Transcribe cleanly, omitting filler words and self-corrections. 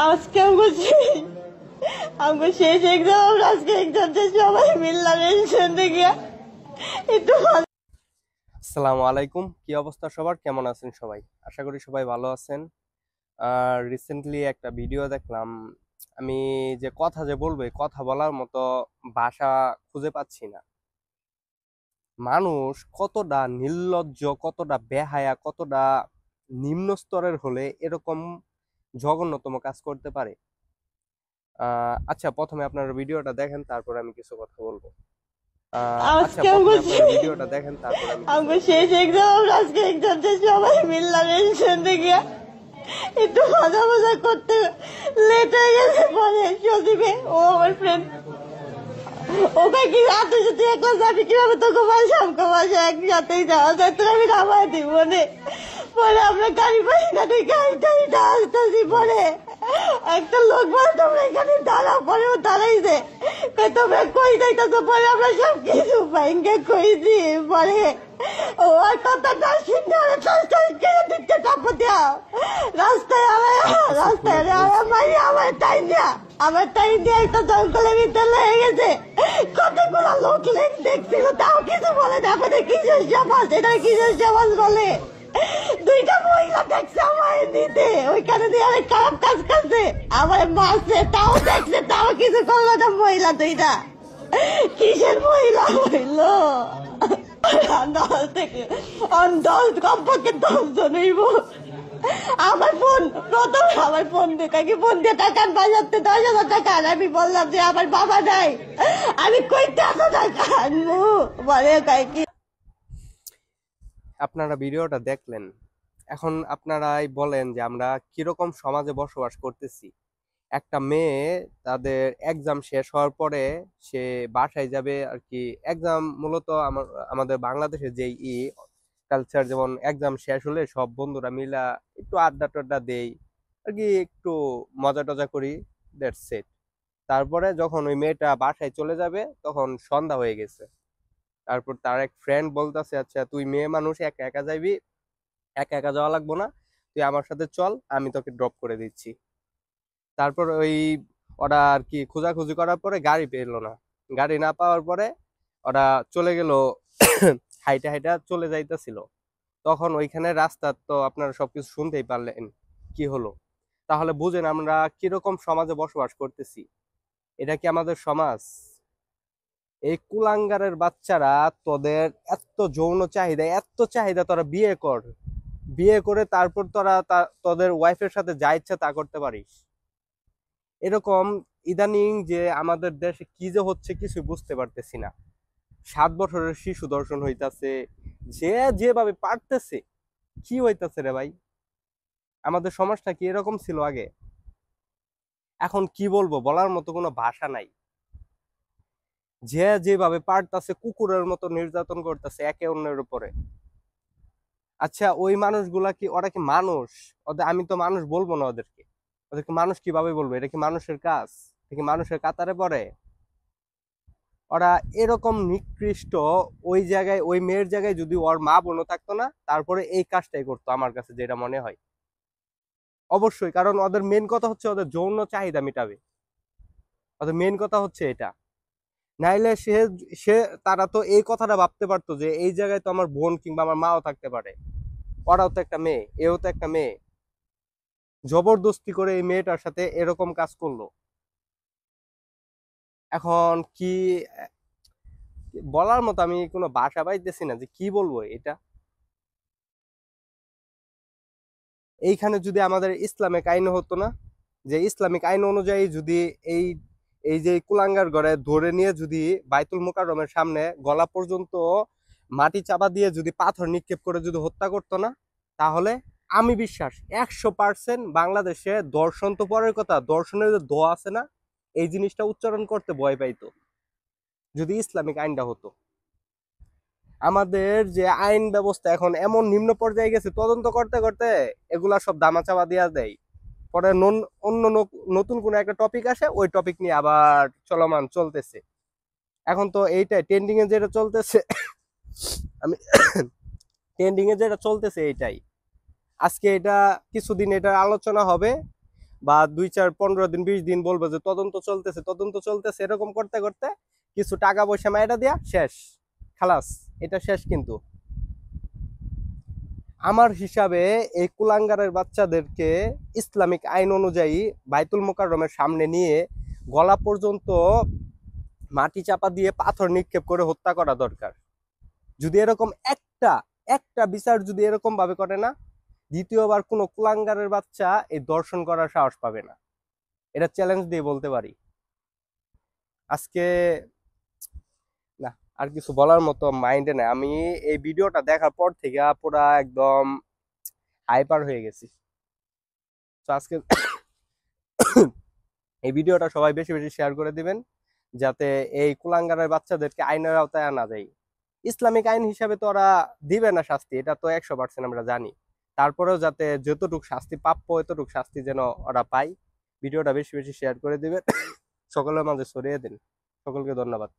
আজকে আমাকে শেষ এক্সাম, আজকে এক্সামটা সবাই মিললাম রেজিস্ট্রেশন থেকে একটু। আসসালামু আলাইকুম, কি অবস্থা সবার? কেমন আছেন সবাই? আশা করি সবাই ভালো আছেন। রিসেন্টলি একটা ভিডিও দেখলাম। আমি যে কথা যে বলবো, এই কথা বলার মতো ভাষা খুঁজে পাচ্ছি না। মানুষ কতটা নির্লজ্জ, কতটা বেহায়া, কতটা নিম্ন স্তরের হলে এরকম জঘন্যতম কাজ করতে পারে। আচ্ছা, প্রথমে আপনার ভিডিওটা দেখেন, তারপর আমি কিছু কথা বলবো। আচ্ছা, আজকে প্রথমে আপনার ভিডিওটা দেখেন, তারপর আমি কিছু আমাকে কথা শেষ বলবো। এক্সাম, আজকে এক্সামটা সবাই মিললাম রেজিস্ট্রেশন থেকে একটু মজা মজা করতে লেট হয়ে গেছে। পরে সজীবে ও আমার ফ্রেন্ড ওকে কি রাতে যদি একলা যাবি কিভাবে তোকে বাসা আমাকে বাসা একসাথেই যাওয়া যায়, তোর আমি নামায় দিব মনে। পরে আমরা গাড়ি পাই না, গাড়িটা আসতেছি। পরে একটা লোক বলে তোমরা এখানে দাঁড়াও, পরে ও দাঁড়াইছে, তোমরা কই যাইতেছো? পরে আমরা সব কিছু ভাইঙ্গে কইছি। পরে ও আর কথাটা শুনে দিতে টাপ দেওয়া রাস্তায় সবকিছু খুলে বলছি। আমার টাইম দেয়া, আমার টাইম দিয়ে একটা জঙ্গলের ভিতরে লেগে গেছে। কতগুলো লোক দেখছিল, তাও কিছু বলে না। আমাদের কিশোর সমাজ, এটা কিশোর সমাজ বলে। দুইটা মহিলা দেখছে আমার নিতে, ওইখানে দিয়ে অনেক খারাপ কাজ করছে, আমার মারছে, তাও দেখছে, তাও কিছু করলো না। মহিলা দুইটা কিসের মহিলা হইলো? 10 থেকে 10, কমপক্ষে 10 জন হইব। আমার ফোন প্রথমে আমার ফোন দিয়ে ফোন দিয়ে টাকা বাজাতে 10,000 টাকা। আর আমি বললাম যে আমার বাবা নাই, আমি কইতে এত টাকা আনবো? বলে কি আপনারা ভিডিওটা দেখলেন, এখন আপনারাই বলেন যে আমরা কিরকম সমাজে বসবাস করতেছি। একটা মেয়ে তাদের এক্সাম শেষ হওয়ার পরে সে বাসায় যাবে আর কি। এক্সাম মূলত আমাদের বাংলাদেশে যেই কালচার, যেমন এক্সাম শেষ হলে সব বন্ধুরা মিলা একটু আড্ডা টাড্ডা দেই আর কি, একটু মজা টজা করি, দ্যাটস ইট। তারপরে যখন ওই মেয়েটা বাসায় চলে যাবে তখন সন্ধ্যা হয়ে গেছে। তারপর তার এক ফ্রেন্ড বলতেছে, আচ্ছা তুই মেয়ে মানুষ, একা একা যাবি, একা একা যাওয়া লাগবো না, তুই আমার সাথে চল, আমি তোকে ড্রপ করে দিচ্ছি। তারপর ওরা আর কি খোঁজাখুঁজি করার পরে গাড়ি পেলো না। গাড়ি না পাওয়ার পরে ওরা চলে গেল হাইটা হাইটা চলে যাইতেছিল। তখন ওইখানে রাস্তা তো আপনারা সবকিছু শুনতেই পারলেন কি হলো। তাহলে বুঝেন আমরা কিরকম সমাজে বসবাস করতেছি। এটা কি আমাদের সমাজ? এই কুলাঙ্গারের বাচ্চারা, তোদের এত যৌন চাহিদা, এত চাহিদা, তোরা বিয়ে কর, বিয়ে করে তারপর তোরা তোদের ওয়াইফের সাথে যা ইচ্ছা তা করতে পারিস। এরকম ইদানিং যে আমাদের দেশে কি যে হচ্ছে কিছু বুঝতে পারতেছি না। 7 বছরের শিশু ধর্ষণ হইতাছে, যে যেভাবে পারতেছে। কি হইতাছে রে ভাই? আমাদের সমাজটা কি এরকম ছিল আগে? এখন কি বলবো, বলার মতো কোনো ভাষা নাই। যে যেভাবে পারতাছে কুকুরের মতো নির্যাতন করতেছে একে অন্যের উপরে। আচ্ছা, ওই মানুষগুলা কি, ওরা কি মানুষ? ওদের আমি তো মানুষ বলবো না ওদেরকে। ওদেরকে মানুষ কিভাবে বলবো? এটা কি মানুষের কাজ? এটা কি মানুষের কাতারে পড়ে? ওরা এরকম নিকৃষ্ট। ওই জায়গায়, ওই মেয়ের জায়গায় যদি ওর মা বোনও থাকতো না, তারপরে এই কাজটাই করতো আমার কাছে যেটা মনে হয়। অবশ্যই, কারণ ওদের মেন কথা হচ্ছে ওদের যৌন চাহিদা মেটাবে। ওদের মেন কথা হচ্ছে এটা। নাইলে সে সে তারা তো এই কথাটা ভাবতে পারতো যে এই জায়গায় তো আমার বোন কিংবা আমার মাও থাকতে পারে। ওরাও তো একটা মেয়ে, এও তো একটা মেয়ে। জবরদস্তি করে এই মেয়েটার সাথে এরকম কাজ করলো। এখন কি বলার মতো, আমি কোনো ভাষা পাইতেছি না যে কি বলবো এটা। এইখানে যদি আমাদের ইসলামিক আইন হতো না, যে ইসলামিক আইন অনুযায়ী যদি এই এই যে কুলাঙ্গার ঘরে ধরে নিয়ে যদি বাইতুল মোকাররমের সামনে গলা পর্যন্ত মাটি চাপা দিয়ে যদি পাথর নিক্ষেপ করে যদি হত্যা করতো না, তাহলে আমি বিশ্বাস 100% বাংলাদেশে দর্শন তো পরের কথা, দর্শনের যে দোয়া আছে না, এই জিনিসটা উচ্চারণ করতে ভয় পাইতো যদি ইসলামিক আইনটা হতো। আমাদের যে আইন ব্যবস্থা এখন এমন নিম্ন পর্যায়ে গেছে, তদন্ত করতে করতে এগুলা সব দামাচাপা দিয়া দেয়। পরে অন্য নতুন কোন একটা টপিক আসে, ওই টপিক নিয়ে আবার চলমান চলতেছে। এখন তো এইটাই ট্রেন্ডিং এ যেটা চলতেছে, আমি ট্রেন্ডিং এ যেটা চলতেছে এইটাই। আজকে এটা কিছুদিন এটা আলোচনা হবে, বা 2 4 15 দিন 20 দিন বলবে যে তদন্ত চলতেছে তদন্ত চলতেছে, এরকম করতে করতে কিছু টাকা পয়সা মাইরা দিয়া শেষ, খালাস, এটা শেষ। কিন্তু আমার হিসাবে এই কুলাঙ্গারের বাচ্চাদেরকে ইসলামিক আইন অনুযায়ী বাইতুল মোকাররমের সামনে নিয়ে গলা পর্যন্ত মাটি চাপা দিয়ে পাথর নিক্ষেপ করে হত্যা করা দরকার। যদি এরকম একটা একটা বিচার যদি এরকম ভাবে করে না, দ্বিতীয়বার কোনো কুলাঙ্গারের বাচ্চা এই দর্শন করার সাহস পাবে না। এটা চ্যালেঞ্জ দিয়ে বলতে পারি। আজকে না, আর কিছু বলার মতো মাইন্ডে নাই। আমি এই ভিডিওটা দেখার পর থেকে পুরা একদম হাইপার হয়ে গেছি। তো আজকে এই ভিডিওটা সবাই বেশি বেশি শেয়ার করে দিবেন, যাতে এই কুলাঙ্গারের বাচ্চাদেরকে আইনের আওতায় আনা যায়। ইসলামিক আইন হিসাবে তো ওরা দিবে না শাস্তি, এটা তো 100% আমরা জানি। তারপরেও যাতে যতটুকু শাস্তি প্রাপ্য এতটুকু শাস্তি যেন ওরা পায়। ভিডিওটা বেশি বেশি শেয়ার করে দিবেন, সকলের মাঝে ছড়িয়ে দিন। সকলকে ধন্যবাদ।